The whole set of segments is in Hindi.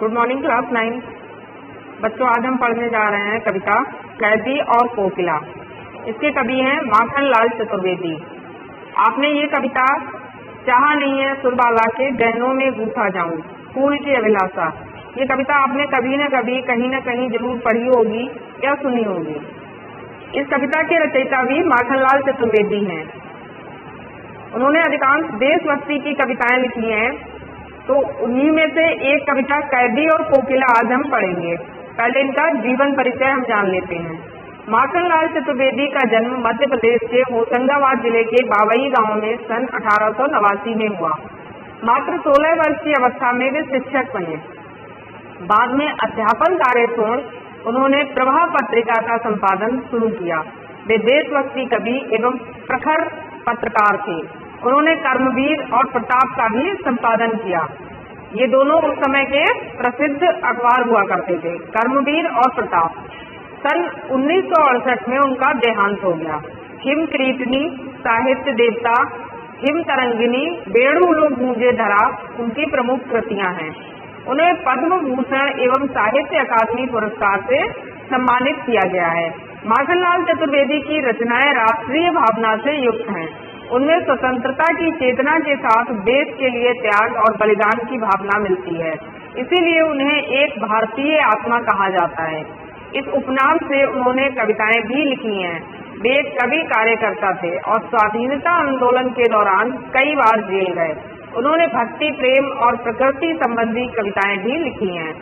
Good morning class 9। बच्चों, आज हम पढ़ने जा रहे हैं कविता कैदी और कोकिला। इसके कवि हैं माखनलाल चतुर्वेदी। आपने ये कविता चाहा नहीं है सुरबाला के गहनों में गूंथा जाऊं फूल की अभिलाषा, ये कविता आपने कभी न कभी कहीं न कहीं जरूर पढ़ी होगी या सुनी होगी। इस कविता के रचयिता भी माखनलाल चतुर्वेदी हैं। उन्होंने अधिकांश देशभक्ति की कविताएं लिखी हैं, तो उन्हीं में से एक कविता कैदी और कोकिला आज हम पढ़ेंगे। पहले इनका जीवन परिचय हम जान लेते हैं। माखनलाल चतुर्वेदी का जन्म मध्य प्रदेश के होशंगाबाद जिले के बावई गांव में सन 1889 में हुआ। मात्र 16 वर्ष की अवस्था में वे शिक्षक बने। बाद में अध्यापन कार्य छोड़ उन्होंने प्रभा पत्रिका का संपादन शुरू किया। वे देशभक्ति कवि एवं प्रखर पत्रकार थे। उन्होंने कर्मवीर और प्रताप का भी संपादन किया। ये दोनों उस समय के प्रसिद्ध अखबार हुआ करते थे, कर्मवीर और प्रताप। सन 1968 में उनका देहांत हो गया। हिम कीर्तनी, साहित्य देवता, हिम तरंगिनी, बेणु लोग गूंजे धरा उनकी प्रमुख कृतियां हैं। उन्हें पद्म भूषण एवं साहित्य अकादमी पुरस्कार से सम्मानित किया गया है। माखनलाल चतुर्वेदी की रचनाएं राष्ट्रीय भावना से युक्त हैं। उनमें स्वतंत्रता की चेतना के साथ देश के लिए त्याग और बलिदान की भावना मिलती है। इसीलिए उन्हें एक भारतीय आत्मा कहा जाता है। इस उपनाम से उन्होंने कविताएं भी लिखी हैं। वे एक कवि कार्यकर्ता थे और स्वाधीनता आंदोलन के दौरान कई बार जेल गए। उन्होंने भक्ति, प्रेम और प्रकृति संबंधी कविताएं भी लिखी हैं।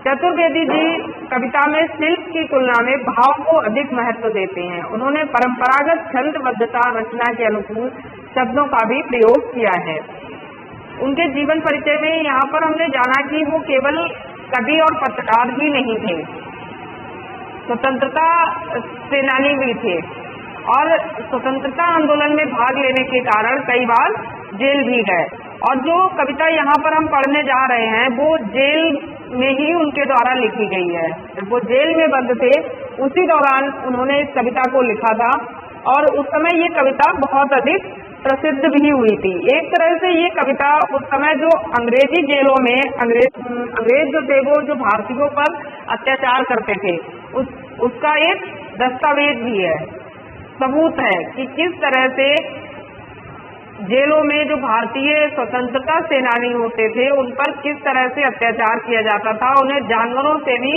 चतुर्वेदी जी कविता में शिल्प की तुलना में भाव को अधिक महत्व देते हैं। उन्होंने परंपरागत छंदबद्धता रचना के अनुकूल शब्दों का भी प्रयोग किया है। उनके जीवन परिचय में यहाँ पर हमने जाना कि वो केवल कवि और पत्रकार ही नहीं थे, स्वतंत्रता सेनानी भी थे और स्वतंत्रता आंदोलन में भाग लेने के कारण कई बार जेल भी गए। और जो कविता यहाँ पर हम पढ़ने जा रहे हैं वो जेल में ही उनके द्वारा लिखी गई है। वो जेल में बंद थे, उसी दौरान उन्होंने इस कविता को लिखा था और उस समय ये कविता बहुत अधिक प्रसिद्ध भी हुई थी। एक तरह से ये कविता उस समय जो अंग्रेजी जेलों में अंग्रेज जो थे वो जो भारतीयों पर अत्याचार करते थे उसका एक दस्तावेज भी है, सबूत है कि किस तरह से जेलों में जो भारतीय स्वतंत्रता सेनानी होते थे उन पर किस तरह से अत्याचार किया जाता था। उन्हें जानवरों से भी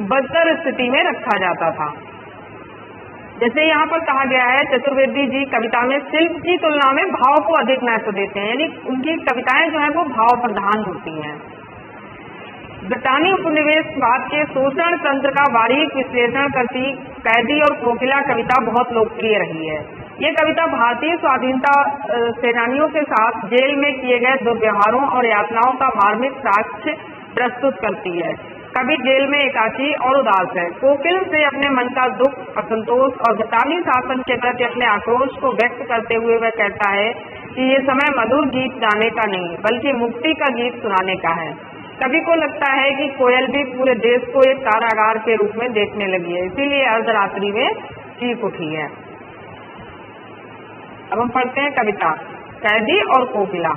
बदतर स्थिति में रखा जाता था। जैसे यहाँ पर कहा गया है, चतुर्वेदी जी कविता में शिल्प की तुलना में भाव को अधिक महत्व देते हैं, यानी उनकी कविताएं जो है वो भाव प्रधान होती हैं। ब्रिटानी उपनिवेशवाद के शोषण तंत्र का बारीक विश्लेषण करती कैदी और कोकिला कविता बहुत लोकप्रिय रही है। ये कविता भारतीय स्वाधीनता सेनानियों के साथ जेल में किए गए दुर्व्यवहारों और यातनाओं का मार्मिक साक्ष्य प्रस्तुत करती है। कवि जेल में एकाकी और उदास है। कोकिल से अपने मन का दुख, असंतोष और ब्रिटानी शासन के प्रति अपने आक्रोश को व्यक्त करते हुए वह कहता है कि ये समय मधुर गीत गाने का नहीं बल्कि मुक्ति का गीत सुनाने का है। कवि को लगता है कि कोयल भी पूरे देश को एक कारागार के रूप में देखने लगी है, इसीलिए अर्धरात्रि में चीख उठी है। अब हम पढ़ते हैं कविता कैदी और कोकिला।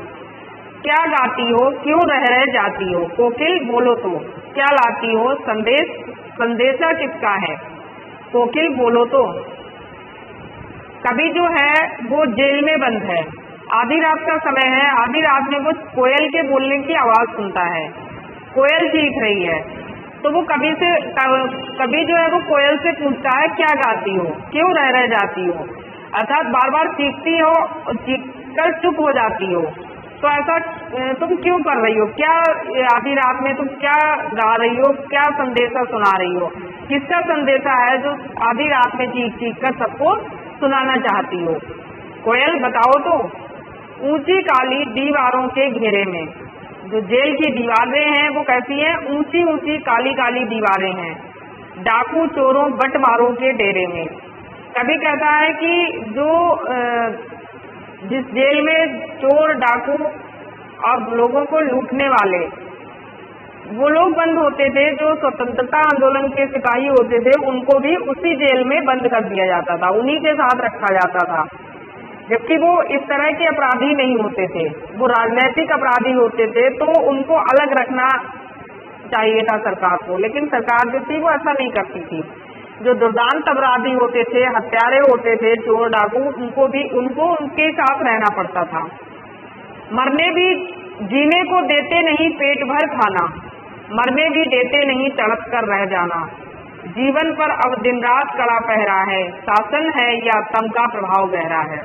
क्या गाती हो, क्यों रह जाती हो, कोकिल बोलो तो क्या लाती हो, संदेशा किसका है, कोकिल बोलो तो। कवि जो है वो जेल में बंद है, आधी रात का समय है। आधी रात में वो कोयल के बोलने की आवाज सुनता है, कोयल चीख रही है, तो वो कवि जो है वो कोयल से पूछता है क्या गाती हो, क्यों रह जाती हो, अर्थात बार बार चीखती हो और चीखकर चुप हो जाती हो, तो ऐसा तुम क्यों कर रही हो, क्या आधी रात में तुम क्या गा रही हो, क्या संदेशा सुना रही हो, किसका संदेशा है जो आधी रात में चीख कर सबको सुनाना चाहती हो, कोयल बताओ तो। ऊंची काली दीवारों के घेरे में, जो जेल की दीवारें हैं वो कैसी हैं, ऊंची ऊंची काली काली दीवारें हैं। डाकू चोरों बटमारों के डेरे में, कभी कहता है कि जो जिस जेल में चोर, डाकू और लोगों को लूटने वाले वो लोग बंद होते थे, जो स्वतंत्रता आंदोलन के सिपाही होते थे उनको भी उसी जेल में बंद कर दिया जाता था, उन्हीं के साथ रखा जाता था। जबकि वो इस तरह के अपराधी नहीं होते थे, वो राजनैतिक अपराधी होते थे, तो उनको अलग रखना चाहिए था सरकार को, लेकिन सरकार जो थी वो ऐसा नहीं करती थी। जो दुर्दांत अपराधी होते थे, हत्यारे होते थे, चोर डाकू, उनको उनके साथ रहना पड़ता था। मरने भी जीने को देते नहीं पेट भर खाना, मरने भी देते नहीं तड़प कर रह जाना। जीवन पर अब दिन रात कड़ा पहरा है, शासन है या तम का प्रभाव गहरा है।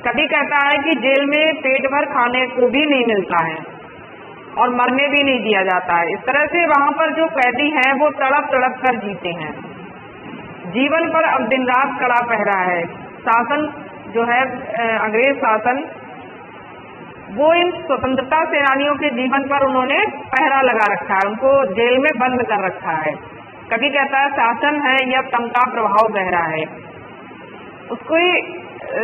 कभी कहता है कि जेल में पेट भर खाने को भी नहीं मिलता है और मरने भी नहीं दिया जाता है। इस तरह से वहाँ पर जो कैदी हैं वो तड़प तड़प कर जीते हैं। जीवन पर अब दिन रात कड़ा पहरा है, शासन जो है अंग्रेज शासन, वो इन स्वतंत्रता सेनानियों के जीवन पर उन्होंने पहरा लगा रखा है, उनको जेल में बंद कर रखा है। कभी कहता है शासन है या तम का प्रभाव गहरा है। उसको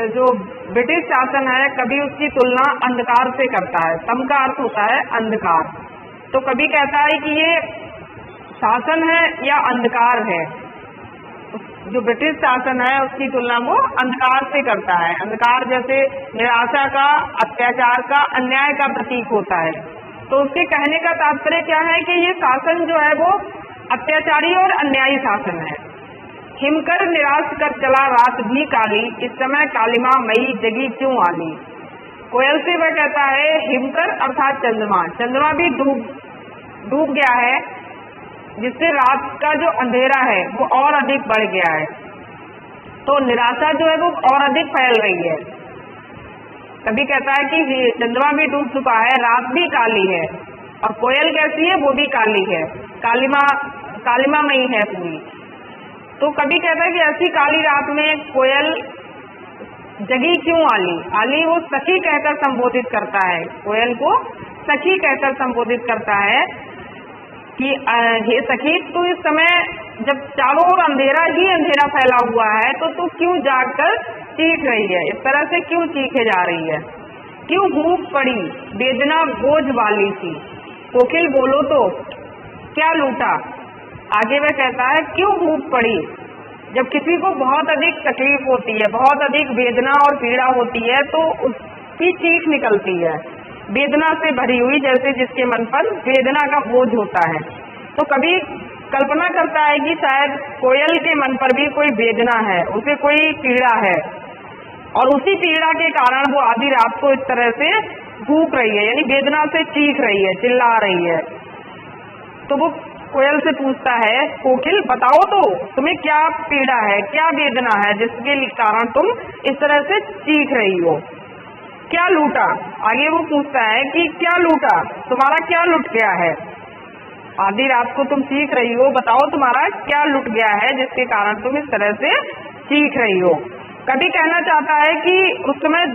जो ब्रिटिश शासन है कभी उसकी तुलना अंधकार से करता है। तम का अर्थ होता है अंधकार, तो कभी कहता है कि ये शासन है या अंधकार है। जो ब्रिटिश शासन है उसकी तुलना वो अंधकार से करता है। अंधकार जैसे निराशा का, अत्याचार का, अन्याय का प्रतीक होता है। तो उसके कहने का तात्पर्य क्या है कि ये शासन जो है वो अत्याचारी और अन्यायी शासन है। हिमकर निराश कर चला रात भी काली, इस समय कालिमा मई जगी क्यों आली। कोयल से वह कहता है, हिमकर अर्थात चंद्रमा, चंद्रमा भी डूब गया है, जिससे रात का जो अंधेरा है वो और अधिक बढ़ गया है। तो निराशा जो है वो और अधिक फैल रही है। कभी कहता है कि चंद्रमा भी डूब चुका है, रात भी काली है, और कोयल कैसी है, वो भी काली है, कालिमा मई है पूरी। तो कभी कहता है कि ऐसी काली रात में कोयल जगी क्यों आली। आली वो सखी कहकर संबोधित करता है, कोयल को सखी कहकर संबोधित करता है कि हे सखी, तू इस समय जब चारों ओर अंधेरा ही अंधेरा फैला हुआ है तो तू क्यों जागकर चीख रही है, इस तरह से क्यों चीखे जा रही है। क्यों भूख पड़ी वेदना बोझ वाली सी, कोकिल बोलो तो क्या लूटा। आगे वह कहता है क्यों भूख पड़ी। जब किसी को बहुत अधिक तकलीफ होती है, बहुत अधिक वेदना और पीड़ा होती है, तो उसकी चीख निकलती है, वेदना से भरी हुई, जैसे जिसके मन पर वेदना का बोझ होता है। तो कभी कल्पना करता है कि शायद कोयल के मन पर भी कोई वेदना है, उसे कोई पीड़ा है, और उसी पीड़ा के कारण वो आधी रात को इस तरह से भूख रही है, यानी वेदना से चीख रही है, चिल्ला रही है। तो वो कोयल से पूछता है, कोकिल बताओ तो तुम्हें क्या पीड़ा है, क्या वेदना है जिसके कारण तुम इस तरह से चीख रही हो। क्या लूटा। आगे वो पूछता है कि क्या लूटा, तुम्हारा क्या लुट गया है। आधी रात को तुम चीख रही हो, बताओ तुम्हारा क्या लुट गया है जिसके कारण तुम इस तरह से चीख रही हो। कभी कहना चाहता है कि उस समय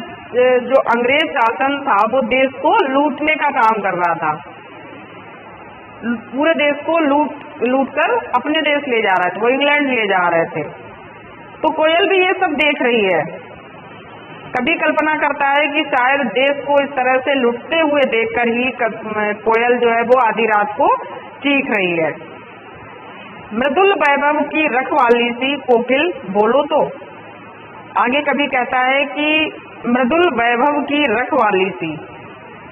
जो अंग्रेज शासन था वो देश को लूटने का काम कर रहा था, पूरे देश को लूट कर अपने देश ले जा रहे थे, वो इंग्लैंड ले जा रहे थे। तो कोयल भी ये सब देख रही है। कभी कल्पना करता है कि शायद देश को इस तरह से लुटते हुए देखकर ही कोयल जो है वो आधी रात को चीख रही है। मृदुल वैभव की रखवाली सी, कोकिल बोलो तो। आगे कभी कहता है कि मृदुल वैभव की रखवाली सी,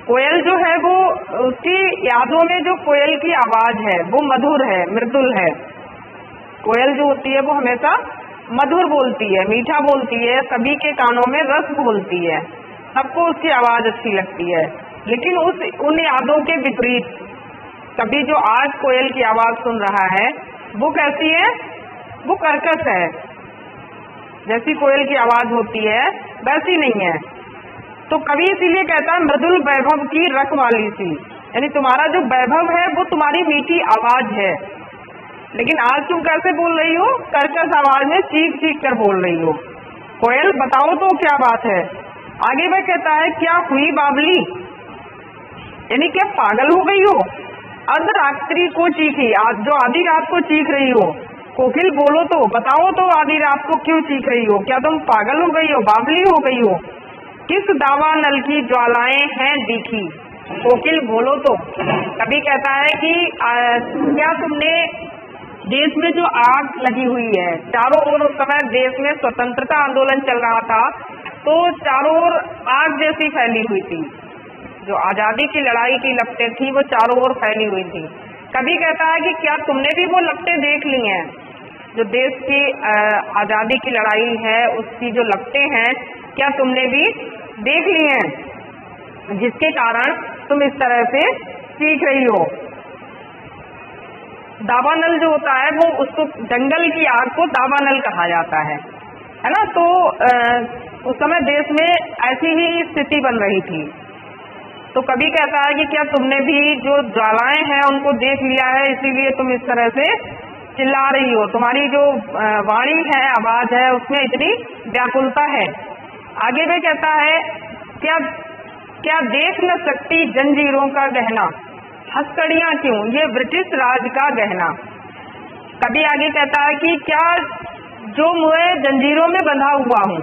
कोयल जो है वो, उसकी यादों में जो कोयल की आवाज है वो मधुर है, मृदुल है। कोयल जो होती है वो हमेशा मधुर बोलती है, मीठा बोलती है, सभी के कानों में रस बोलती है, सबको उसकी आवाज अच्छी लगती है। लेकिन उन यादों के विपरीत कभी जो आज कोयल की आवाज सुन रहा है वो कैसी है, वो कर्कश है। जैसी कोयल की आवाज होती है वैसी नहीं है। तो कवि इसीलिए कहता है मृदुल वैभव की रखवाली सी, यानी तुम्हारा जो वैभव है वो तुम्हारी मीठी आवाज है, लेकिन आज तुम कैसे बोल रही हो, कर्कश आवाज में चीख चीख कर बोल रही हो। कोयल बताओ तो क्या बात है। आगे वह कहता है क्या हुई बावली, यानी क्या पागल हो गई हो। अर्धरात्रि को चीखी, आज जो आधी रात को चीख रही हो। कोकिल बोलो तो, बताओ तो आधी रात को क्यों चीख रही हो, क्या तुम पागल हो गई हो, बावली हो गई हो। किस दावा नल की ज्वालाएं हैं दिखी, कोकिल बोलो तो। कभी कहता है कि क्या तुमने देश में जो आग लगी हुई है, चारों ओर उस समय देश में स्वतंत्रता आंदोलन चल रहा था, तो चारों ओर आग जैसी फैली हुई थी, जो आजादी की लड़ाई की लपटें थी वो चारों ओर फैली हुई थी। कभी कहता है कि क्या तुमने भी वो लपटें देख ली हैं, जो देश की आजादी की लड़ाई है उसकी जो लपटें हैं, क्या तुमने भी देख ली हैं, जिसके कारण तुम इस तरह से सीख रही हो। दावानल जो होता है वो उसको, जंगल की आग को दावानल कहा जाता है ना। तो उस समय देश में ऐसी ही स्थिति बन रही थी। तो कभी कहता है कि क्या तुमने भी जो ज्वालाएं हैं उनको देख लिया है, इसीलिए तुम इस तरह से चिल्ला रही हो, तुम्हारी जो वाणी है, आवाज है, उसमें इतनी व्याकुलता है। आगे में कहता है क्या क्या देख न सकती जंजीरों का गहना, हथकड़ियां क्यों ये ब्रिटिश राज का गहना। कभी आगे कहता है कि क्या जो मैं जंजीरों में बंधा हुआ हूँ,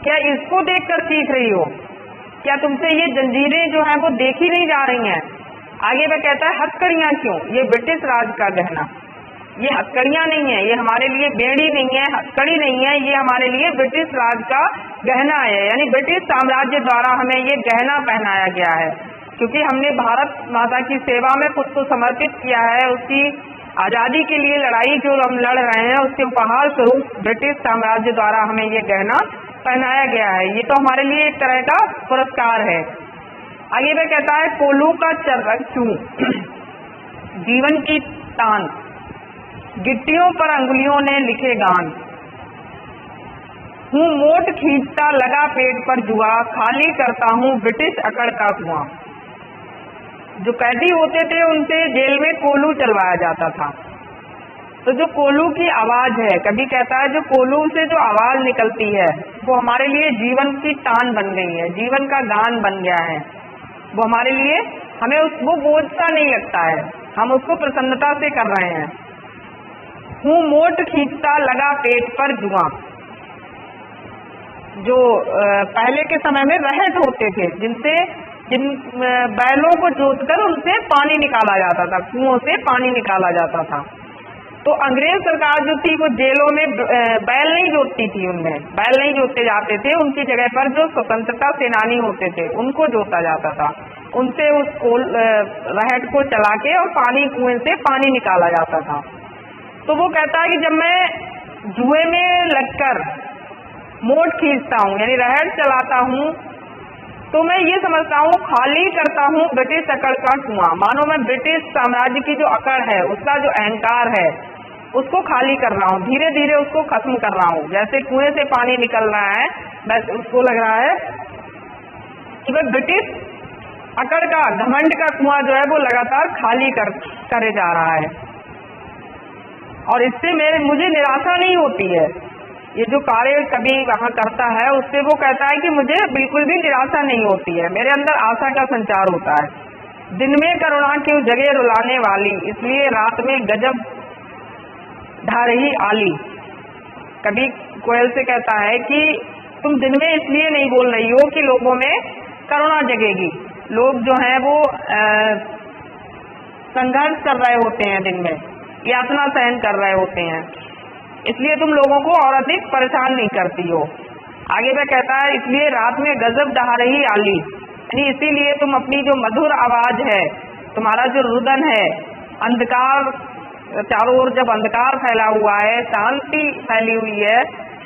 क्या इसको देखकर सीख रही हो, क्या तुमसे ये जंजीरें जो हैं वो देखी नहीं जा रही हैं। आगे वह कहता है हथकड़ियां क्यों ये ब्रिटिश राज का गहना। ये हथकड़ियां नहीं है, ये हमारे लिए बेड़ी नहीं है, हथकड़ी नहीं है, ये हमारे लिए ब्रिटिश राज का गहना है, यानी ब्रिटिश साम्राज्य द्वारा हमें ये गहना पहनाया गया है, क्योंकि हमने भारत माता की सेवा में खुद को समर्पित किया है। उसकी आजादी के लिए लड़ाई जो हम लड़ रहे हैं, उसके उपहार स्वरूप ब्रिटिश साम्राज्य द्वारा हमें ये गहना पहनाया गया है। ये तो हमारे लिए एक तरह का पुरस्कार है। आगे वह कहता है कोलू का चर्रक क्यों जीवन की तान, गिट्टियों पर अंगुलियों ने लिखे गान, हूँ मोट खींचता लगा पेट पर जुआ, खाली करता हूँ ब्रिटिश अकड़ का कुआं। जो कैदी होते थे उनसे जेल में कोलू चलवाया जाता था। तो जो कोलू की आवाज है, कभी कहता है जो कोलू से जो आवाज निकलती है वो हमारे लिए जीवन की तान बन गई है, जीवन का गान बन गया है। वो हमारे लिए, हमें वो बोझ सा नहीं लगता है, हम उसको प्रसन्नता से कर रहे हैं। हूँ मोट खींचता लगा पेट पर जुआ। जो पहले के समय में रहट होते थे, जिन बैलों को जोतकर उनसे पानी निकाला जाता था, कुओं से पानी निकाला जाता था। तो अंग्रेज सरकार जो थी वो जेलों में बैल नहीं जोतती थी, उनमें बैल नहीं जोते जाते थे, उनकी जगह पर जो स्वतंत्रता सेनानी होते थे उनको जोता जाता था। उनसे उस रहट को चला के और पानी, कुएं से पानी निकाला जाता था। तो वो कहता है कि जब मैं जुए में लगकर मोट खींचता हूँ, यानी रहट चलाता हूँ, तो मैं ये समझता हूँ खाली करता हूँ ब्रिटिश अकड़ का कुआं। मानो मैं ब्रिटिश साम्राज्य की जो अकड़ है, उसका जो अहंकार है, उसको खाली कर रहा हूँ, धीरे धीरे उसको खत्म कर रहा हूँ। जैसे कुएं से पानी निकल रहा है, बस उसको लग रहा है कि वह ब्रिटिश अकड़ का, घमंड का कुआं जो है वो लगातार खाली करे जा रहा है। और इससे मुझे निराशा नहीं होती है। ये जो कार्य कभी वहाँ करता है, उससे वो कहता है कि मुझे बिल्कुल भी निराशा नहीं होती है, मेरे अंदर आशा का संचार होता है। दिन में करुणा क्यों जगह रुलाने वाली, इसलिए रात में गजब ढा रही आली। कभी कोयल से कहता है कि तुम दिन में इसलिए नहीं बोल रही हो कि लोगों में करुणा जगेगी। लोग जो हैं वो संघर्ष कर रहे होते हैं, दिन में यातना सहन कर रहे होते हैं, इसलिए तुम लोगों को और अधिक परेशान नहीं करती हो। आगे वह कहता है इसलिए रात में गजब ढहा रही आली, यानी इसीलिए तुम अपनी जो मधुर आवाज है, तुम्हारा जो रुदन है, अंधकार चारों ओर जब अंधकार फैला हुआ है, शांति फैली हुई है,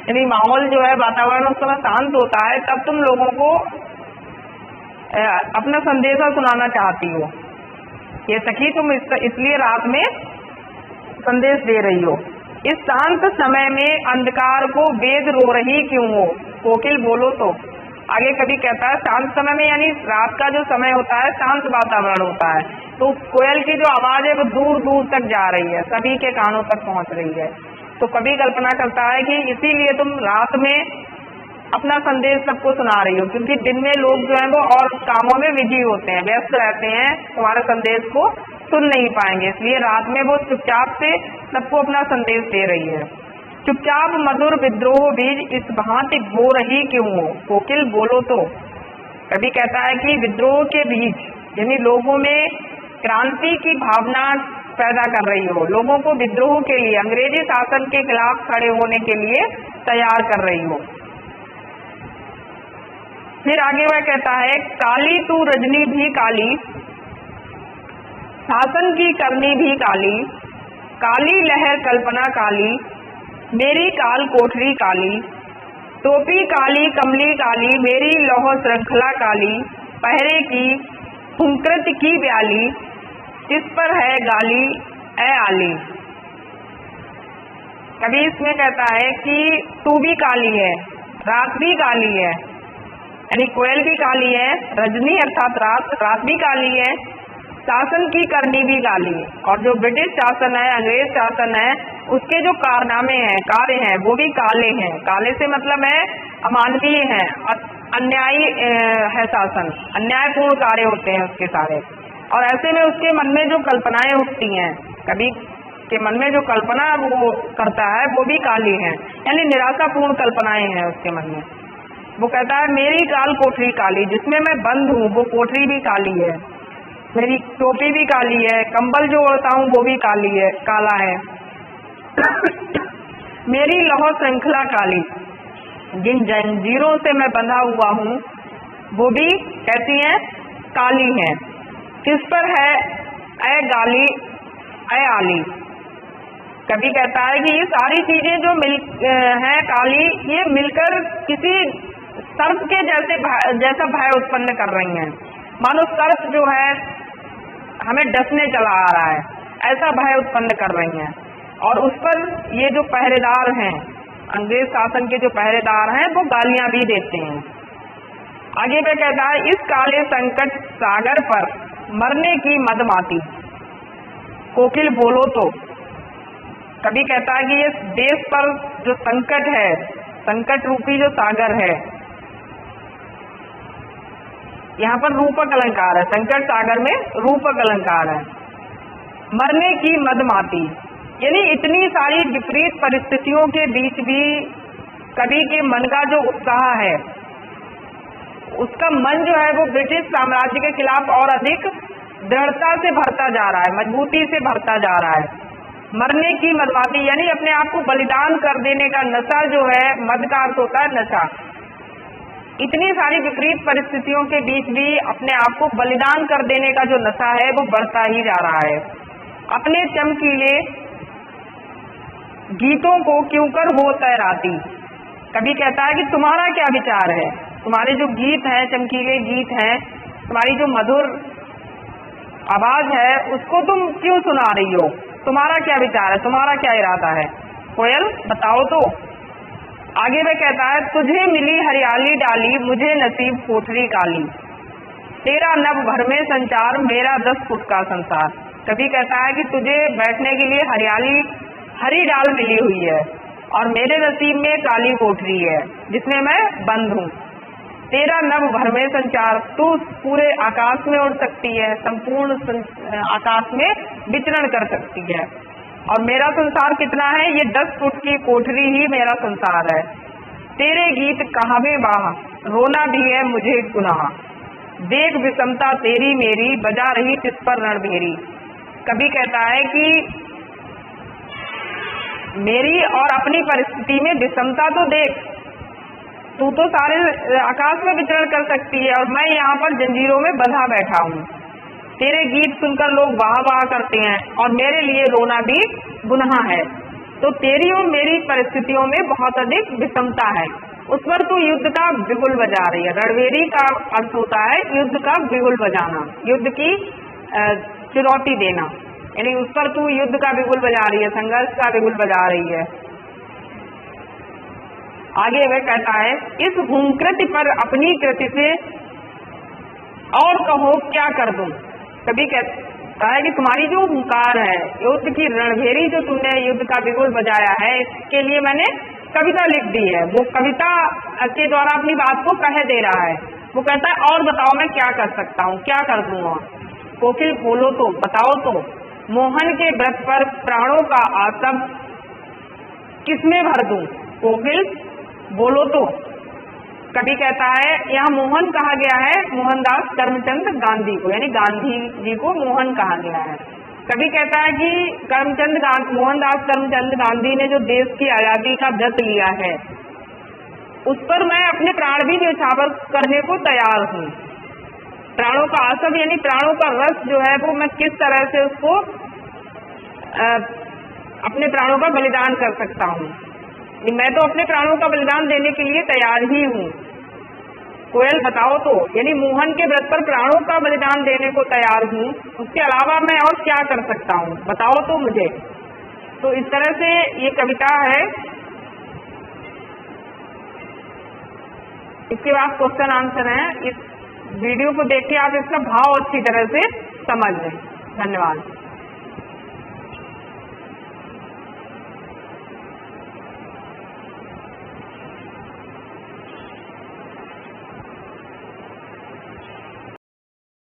यानी माहौल जो है, वातावरण उस समय शांत होता है, तब तुम लोगों को अपना संदेशा सुनाना चाहती हो। ये सखी तुम इसलिए रात में संदेश दे रही हो। इस शांत समय में अंधकार को वेद रो रही क्यों हो, कोकिल बोलो तो। आगे कभी कहता है शांत समय में, यानी रात का जो समय होता है, शांत वातावरण होता है, तो कोयल की जो आवाज है वो दूर दूर तक जा रही है, सभी के कानों तक पहुंच रही है। तो कभी कल्पना करता है कि इसीलिए तुम रात में अपना संदेश सबको सुना रही हो, क्योंकि दिन में लोग जो है वो और कामों में बिजी होते हैं, व्यस्त रहते हैं, तुम्हारे संदेश को सुन नहीं पाएंगे, इसलिए रात में वो चुपचाप से सबको अपना संदेश दे रही है। चुपचाप मधुर विद्रोह बीज इस भांति बो रही क्यों हो, कोकिल बोलो तो। कभी कहता है कि विद्रोह के बीज, यानी लोगों में क्रांति की भावना पैदा कर रही हो, लोगों को विद्रोह के लिए, अंग्रेजी शासन के खिलाफ खड़े होने के लिए तैयार कर रही हो। फिर आगे वह कहता है काली तू रजनी भी काली, शासन की करनी भी काली, काली लहर कल्पना काली, मेरी काल कोठरी काली, टोपी काली कमली काली, मेरी लौह श्रृंखला काली, पहरे की हुंकृत की ब्याली, किस पर है गाली ए आली। कभी इसमें कहता है कि तू भी काली है, रात भी काली है, यानी कोयल भी काली है, रजनी अर्थात रात भी काली है, शासन की करनी भी काली है। और जो ब्रिटिश शासन है, अंग्रेज शासन है, उसके जो कारनामे हैं, कार्य हैं, वो भी काले हैं। काले से मतलब है अमानवीय है, अन्यायी है शासन, अन्यायपूर्ण कार्य होते हैं उसके सारे। और ऐसे में उसके मन में जो कल्पनाएं उठती हैं, कभी के मन में जो कल्पना वो करता है वो भी काली है, यानी निराशापूर्ण कल्पनाएं हैं उसके मन में। वो कहता है मेरी काल कोठरी काली, जिसमें मैं बंद हूँ वो कोठरी भी काली है, मेरी टोपी भी काली है, कंबल जो ओढ़ता हूँ वो भी काला है। मेरी लौह श्रृंखला काली, जिन जंजीरों से मैं बंधा हुआ हूँ वो भी कैसी है, काली है। किस पर है ऐ गाली ऐ आली। कभी कहता है कि ये सारी चीजें जो है काली, ये मिलकर किसी सर्प के जैसा भय उत्पन्न कर रही हैं। मानो सर्प जो है हमें डसने चला आ रहा है, ऐसा भय उत्पन्न कर रही हैं। और उस पर ये जो पहरेदार हैं, अंग्रेज शासन के जो पहरेदार हैं, वो गालियां भी देते हैं। आगे पे कहता है इस काले संकट सागर पर मरने की मदमाती, कोकिल बोलो तो। कभी कहता है कि ये देश पर जो संकट है, संकट रूपी जो सागर है, यहाँ पर रूपक अलंकार है, संकट सागर में रूपक अलंकार है। मरने की मदमाती, यानी इतनी सारी विपरीत परिस्थितियों के बीच भी कवि के मन का जो उत्साह है, उसका मन जो है वो ब्रिटिश साम्राज्य के खिलाफ और अधिक दृढ़ता से भरता जा रहा है, मजबूती से भरता जा रहा है। मरने की मदमाती यानी अपने आप को बलिदान कर देने का नशा जो है, मद का अर्थ होता है नशा। इतनी सारी विपरीत परिस्थितियों के बीच भी अपने आप को बलिदान कर देने का जो नशा है वो बढ़ता ही जा रहा है। अपने चमकीले गीतों को क्यों कर हो तैराती। कभी कहता है कि तुम्हारा क्या विचार है, तुम्हारे जो गीत हैं, चमकीले गीत हैं, तुम्हारी जो मधुर आवाज है, उसको तुम क्यों सुना रही हो, तुम्हारा क्या विचार है, तुम्हारा क्या इरादा है, कोयल बताओ तो। आगे में कहता है तुझे मिली हरियाली डाली, मुझे नसीब कोठरी काली, तेरा नभ भर में संचार, मेरा 10 फुट का संसार। कभी कहता है कि तुझे बैठने के लिए हरी डाल मिली हुई है और मेरे नसीब में काली कोठरी है जिसमें मैं बंद हूँ। तेरा नभ भर में संचार, तू पूरे आकाश में उड़ सकती है, संपूर्ण आकाश में विचरण कर सकती है। और मेरा संसार कितना है, ये 10 फुट की कोठरी ही मेरा संसार है। तेरे गीत कहावे बाह, रोना भी है मुझे गुनाह, देख विषमता तेरी मेरी, बजा रही तिस पर रणभेरी। कभी कहता है कि मेरी और अपनी परिस्थिति में विषमता तो देख, तू तो सारे आकाश में विचरण कर सकती है और मैं यहाँ पर जंजीरों में बंधा बैठा हूँ। तेरे गीत सुनकर लोग वाह वाह करते हैं और मेरे लिए रोना भी गुनाह है। तो तेरी और मेरी परिस्थितियों में बहुत अधिक विषमता है, उस पर तू युद्ध का बिगुल बजा रही है। रणभेरी का अर्थ होता है युद्ध का बिगुल बजाना, युद्ध की चुनौती देना, यानी उस पर तू युद्ध का बिगुल बजा रही है, संघर्ष का बिगुल बजा रही है। आगे वह कहता है इस हुंकृति पर अपनी कृति से और कहो क्या कर दूं। कभी कहता है कि तुम्हारी जो हुंकार है, युद्ध की रणभेरी जो तुमने युद्ध का बिगुल बजाया है, इसके लिए मैंने कविता लिख दी है। वो कविता के द्वारा अपनी बात को कह दे रहा है। वो कहता है और बताओ मैं क्या कर सकता हूँ, क्या कर दूंगा। कोकिल बोलो तो, बताओ तो, मोहन के व्रत पर प्राणों का आसव किसमें भर दूं। कोकिल बोलो तो। कभी कहता है यहाँ मोहन कहा गया है मोहनदास करमचंद गांधी को, यानी गांधी जी को मोहन कहा गया है। कभी कहता है कि मोहनदास करमचंद गांधी ने जो देश की आजादी का व्रत लिया है, उस पर मैं अपने प्राण भी न्यौछावर करने को तैयार हूँ। प्राणों का आसव यानी प्राणों का रस जो है वो मैं किस तरह से उसको अपने प्राणों का बलिदान कर सकता हूँ। मैं तो अपने प्राणों का बलिदान देने के लिए तैयार ही हूँ। कोयल बताओ तो, यानी मोहन के व्रत पर प्राणों का बलिदान देने को तैयार हूँ, उसके अलावा मैं और क्या कर सकता हूँ, बताओ तो मुझे। तो इस तरह से ये कविता है। इसके बाद क्वेश्चन आंसर है। इस वीडियो को देख के आप इसका भाव अच्छी तरह से समझ लें। धन्यवाद।